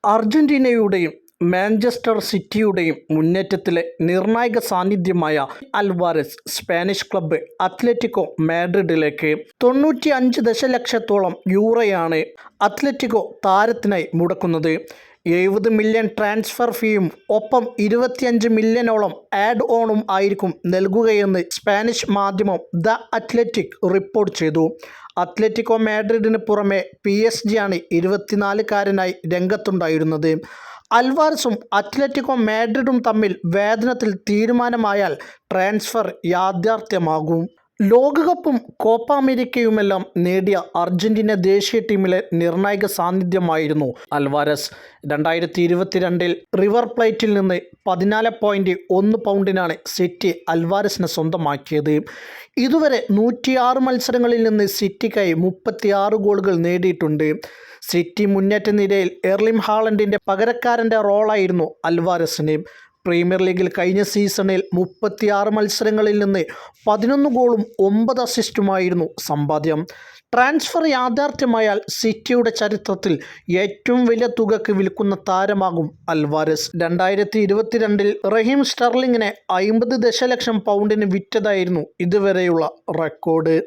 അർജന്റീനയുടെയും Manchester സിറ്റിയുടെയും മുന്നേറ്റത്തിലെ നിർണായക സാന്നിധ്യമായ അൽവാരസ് സ്പാനിഷ് ക്ലബ്ബ് അത്ലറ്റിക്കോ മാഡ്രിഡിലേക്ക് 95 ദശലക്ഷത്തോളം യൂറോയാണ് അത്ലറ്റിക്കോ താരത്തിനായി മുടക്കുന്നത്. 70 മില്യൺ ട്രാൻസ്ഫർ ഫീയും ഒപ്പം 25 മില്യണോളം ആഡ് ഓണും ആയിരിക്കും നൽകുകയെന്ന് സ്പാനിഷ് മാധ്യമം ദ അത്ലറ്റിക് റിപ്പോർട്ട് ചെയ്തു. അത്ലറ്റിക്കോ മാഡ്രിഡിന് പുറമെ PSG ആണ് 24-കാരനായി രംഗത്തുണ്ടായിരുന്നത്. അൽവാരസും അത്ലറ്റിക്കോ മാഡ്രിഡും തമ്മിൽ വേതനത്തിൽ തീരുമാനമായാൽ ട്രാൻസ്ഫർ യാഥാർത്ഥ്യമാകും. ലോകകപ്പും കോപ്പ അമേരിക്കയുമെല്ലാം നേടിയ അർജന്റീന ദേശീയ ടീമിലെ നിർണായക സാന്നിധ്യമായിരുന്നു അൽവാരസ്. 2022 റിവർ പ്ലേറ്റിൽ നിന്ന് 14.1 പൗണ്ടിനാണ് സിറ്റി അൽവാരസിനെ സ്വന്തമാക്കിയത്. ഇതുവരെ 106 മത്സരങ്ങളിൽ നിന്ന് സിറ്റിക്കായി 36 ഗോളുകൾ നേടിയിട്ടുണ്ട്. സിറ്റി മുന്നേറ്റ നിരയിൽ എർലിംഗ് ഹാലൻഡിൻ്റെ പകരക്കാരൻ്റെ റോളായിരുന്നു അൽവാരസിന്. പ്രീമിയർ ലീഗിൽ കഴിഞ്ഞ സീസണിൽ 36 മത്സരങ്ങളിൽ നിന്ന് 11 ഗോളും 9 അസിസ്റ്റുമായിരുന്നു സമ്പാദ്യം. ട്രാൻസ്ഫർ യാഥാർത്ഥ്യമായാൽ സിറ്റിയുടെ ചരിത്രത്തിൽ ഏറ്റവും വലിയ തുകയ്ക്ക് വിൽക്കുന്ന താരമാകും അൽവാരസ്. 2022 റഹീം സ്റ്റെർലിങ്ങിനെ 50 ദശലക്ഷം പൗണ്ടിന് വിറ്റതായിരുന്നു ഇതുവരെയുള്ള റെക്കോർഡ്.